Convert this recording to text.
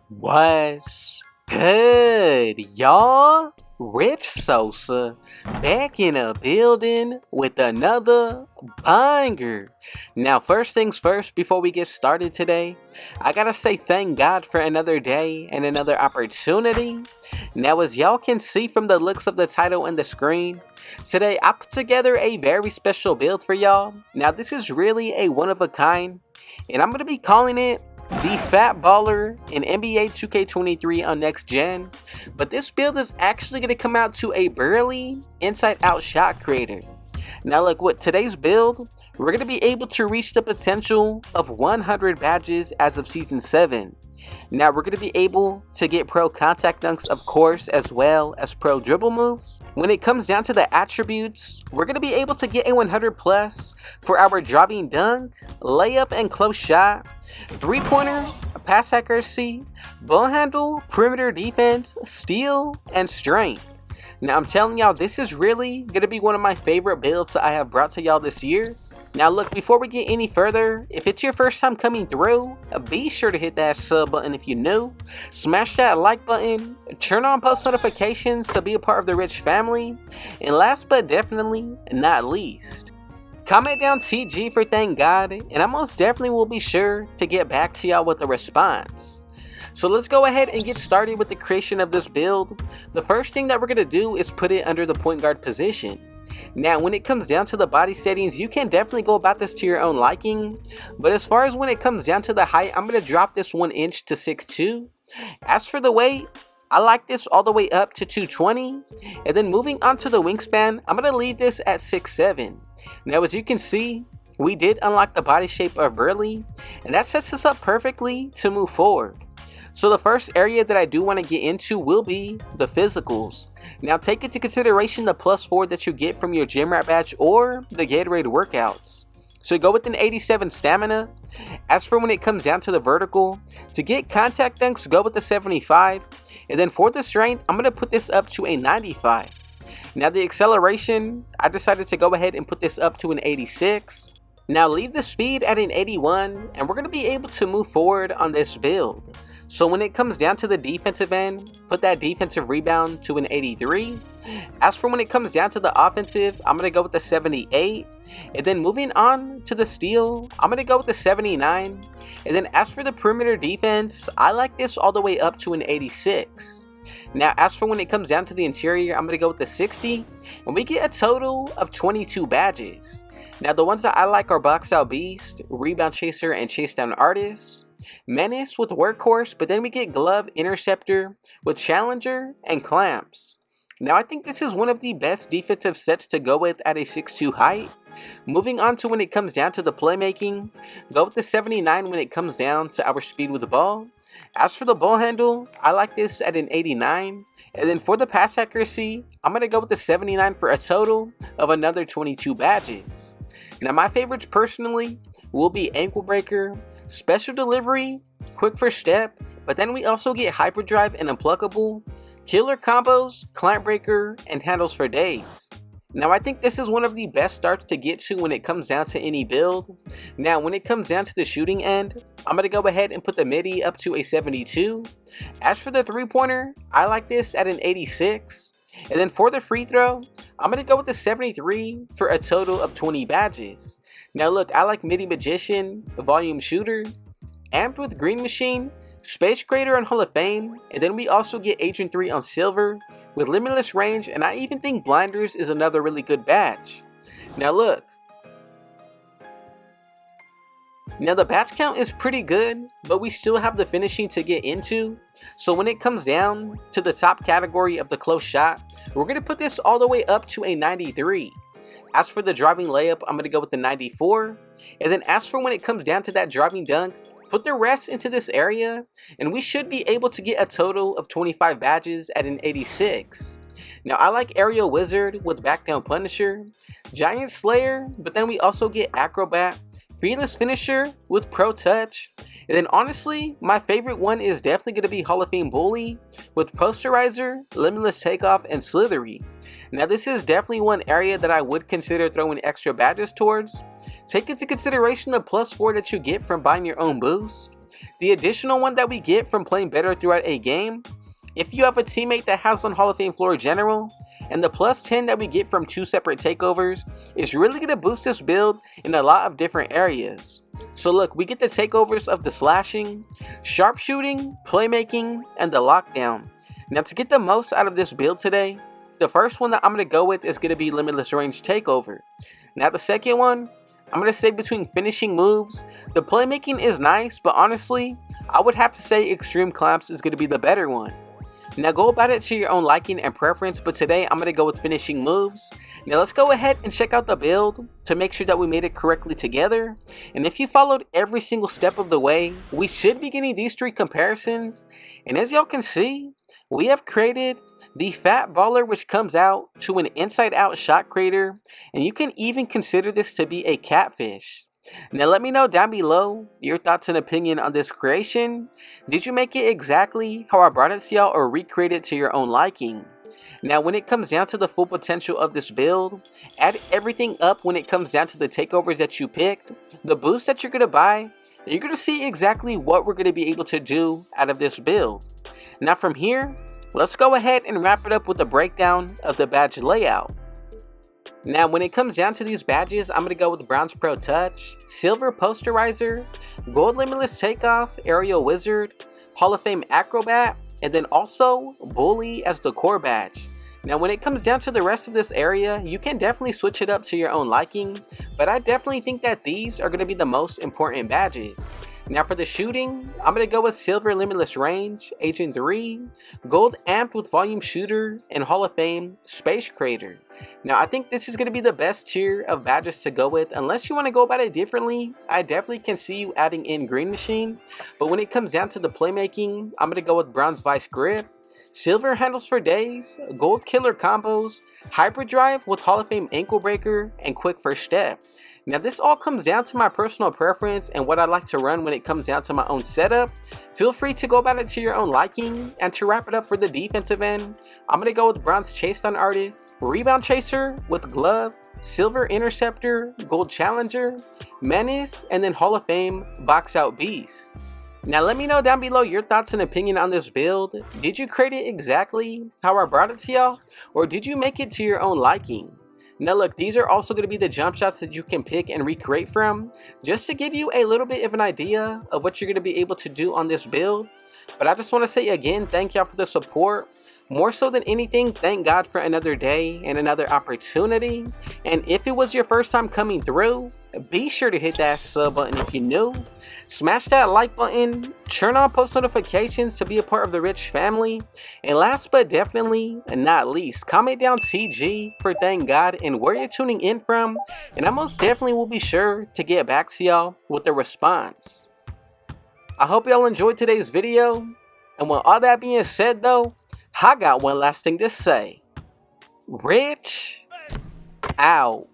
What's good, y'all? Rich Sosa back in a building with another banger. Now, first things first, before we get started today, I gotta say thank God for another day and another opportunity. Now, as y'all can see from the looks of the title and the screen, today I put together a very special build for y'all. Now, this is really a one of a kind, and I'm gonna be calling it the Fat Baller in NBA 2K23 on next gen, but this build is actually going to come out to a burly inside out shot creator. Now look, with today's build, we're going to be able to reach the potential of 100 badges as of season 7. Now we're going to be able to get pro contact dunks, of course, as well as pro dribble moves. When it comes down to the attributes, we're going to be able to get a 100 plus for our driving dunk, layup and close shot, 3-pointer, pass accuracy, ball handle, perimeter defense, steal, and strength. Now I'm telling y'all, this is really going to be one of my favorite builds that I have brought to y'all this year. Now look, before we get any further, if it's your first time coming through, be sure to hit that sub button if you're new, smash that like button, turn on post notifications to be a part of the Rich family, and last but definitely not least, comment down TG for thank God, and I most definitely will be sure to get back to y'all with a response. So let's go ahead and get started with the creation of this build. The first thing that we're going to do is put it under the point guard position. Now when it comes down to the body settings, you can definitely go about this to your own liking, but as far as when it comes down to the height, I'm going to drop this 1 inch to 6'2". As for the weight, I like this all the way up to 220, and then moving on to the wingspan, I'm going to leave this at 6'7". Now as you can see, we did unlock the body shape of Burly, and that sets us up perfectly to move forward. So the first area that I do want to get into will be the physicals. Now take into consideration the +4 that you get from your gym rat badge or the Gatorade workouts. So go with an 87 stamina. As for when it comes down to the vertical, to get contact dunks, go with the 75. And then for the strength, I'm going to put this up to a 95. Now the acceleration, I decided to go ahead and put this up to an 86. Now leave the speed at an 81, and we're going to be able to move forward on this build. So when it comes down to the defensive end, put that defensive rebound to an 83. As for when it comes down to the offensive, I'm going to go with the 78. And then moving on to the steal, I'm going to go with the 79. And then as for the perimeter defense, I like this all the way up to an 86. Now as for when it comes down to the interior, I'm going to go with the 60. And we get a total of 22 badges. Now the ones that I like are Box Out Beast, Rebound Chaser, and Chase Down Artist. Menace with Workhorse, but then we get Glove Interceptor with Challenger and Clamps. Now I think this is one of the best defensive sets to go with at a 6'2 height. Moving on to when it comes down to the playmaking, go with the 79 when it comes down to our speed with the ball. As for the ball handle, I like this at an 89. And then for the pass accuracy, I'm going to go with the 79 for a total of another 22 badges. Now my favorites personally will be Ankle Breaker, Special Delivery, Quick First Step, but then we also get Hyperdrive and Unpluckable, Killer Combos, Clamp Breaker, and Handles for Days. Now I think this is one of the best starts to get to when it comes down to any build. Now when it comes down to the shooting end, I'm going to go ahead and put the midi up to a 72. As for the 3-pointer, I like this at an 86. And then for the free throw, I'm going to go with the 73 for a total of 20 badges. Now look, I like Midi Magician, Volume Shooter, Amped with Green Machine, Space Creator on Hall of Fame, and then we also get Agent 3 on Silver with Limitless Range, and I even think Blinders is another really good badge. Now look, now the badge count is pretty good, but we still have the finishing to get into. So when it comes down to the top category of the close shot, we're going to put this all the way up to a 93. As for the driving layup, I'm going to go with the 94. And then as for when it comes down to that driving dunk, put the rest into this area, and we should be able to get a total of 25 badges at an 86. Now I like Aerial Wizard with Back Down Punisher, Giant Slayer, but then we also get Acrobat, Fearless Finisher with Pro Touch, and then honestly, my favorite one is definitely going to be Hall of Fame Bully with Posterizer, Limitless Takeoff, and Slithery. Now this is definitely one area that I would consider throwing extra badges towards. Take into consideration the +4 that you get from buying your own boost. the additional one that we get from playing better throughout a game, if you have a teammate that has on Hall of Fame floor general, and the plus 10 that we get from 2 separate takeovers is really going to boost this build in a lot of different areas. So look, we get the takeovers of the slashing, sharpshooting, playmaking, and the lockdown. Now to get the most out of this build today, the first one that I'm going to go with is going to be limitless range takeover. Now the second one, I'm going to say between finishing moves, the playmaking is nice, but honestly, I would have to say extreme clamps is going to be the better one. Now go about it to your own liking and preference, but today I'm going to go with finishing moves. Now let's go ahead and check out the build to make sure that we made it correctly together. And if you followed every single step of the way, we should be getting these 3 comparisons. And as y'all can see, we have created the fat baller, which comes out to an inside out shot creator. And you can even consider this to be a catfish. Now let me know down below your thoughts and opinion on this creation. Did you make it exactly how I brought it to y'all or recreate it to your own liking? Now when it comes down to the full potential of this build, add everything up when it comes down to the takeovers that you picked, the boost that you're going to buy, you're going to see exactly what we're going to be able to do out of this build. Now from here, let's go ahead and wrap it up with a breakdown of the badge layout. Now when it comes down to these badges, I'm going to go with Bronze Pro Touch, Silver Posterizer, Gold Limitless Takeoff, Aerial Wizard, Hall of Fame Acrobat, and then also Bully as the core badge. Now when it comes down to the rest of this area, you can definitely switch it up to your own liking, but I definitely think that these are going to be the most important badges. Now for the shooting, I'm going to go with Silver Limitless Range, Agent 3, Gold Amped with Volume Shooter, and Hall of Fame Space Creator. Now I think this is going to be the best tier of badges to go with. Unless you want to go about it differently, I definitely can see you adding in Green Machine. But when it comes down to the playmaking, I'm going to go with Bronze Vice Grip, Silver Handles for Days, Gold Killer Combos, Hyperdrive with Hall of Fame Ankle Breaker, and Quick First Step. Now this all comes down to my personal preference and what I like to run when it comes down to my own setup. Feel free to go about it to your own liking. And to wrap it up for the defensive end, I'm going to go with Bronze Chase Down Artist, Rebound Chaser with Glove, Silver Interceptor, Gold Challenger, Menace, and then Hall of Fame Box Out Beast. Now let me know down below your thoughts and opinion on this build. Did you create it exactly how I brought it to y'all, or did you make it to your own liking? Now look, these are also going to be the jump shots that you can pick and recreate from, just to give you a little bit of an idea of what you're going to be able to do on this build. But I just want to say again, thank y'all for the support. More so than anything, thank God for another day and another opportunity. And if it was your first time coming through, be sure to hit that sub button if you're new. Smash that like button, turn on post notifications to be a part of the Rich family. And last but definitely not least, comment down TG for thank God and where you're tuning in from. And I most definitely will be sure to get back to y'all with a response. I hope y'all enjoyed today's video. And with all that being said though, I got one last thing to say. Rich out.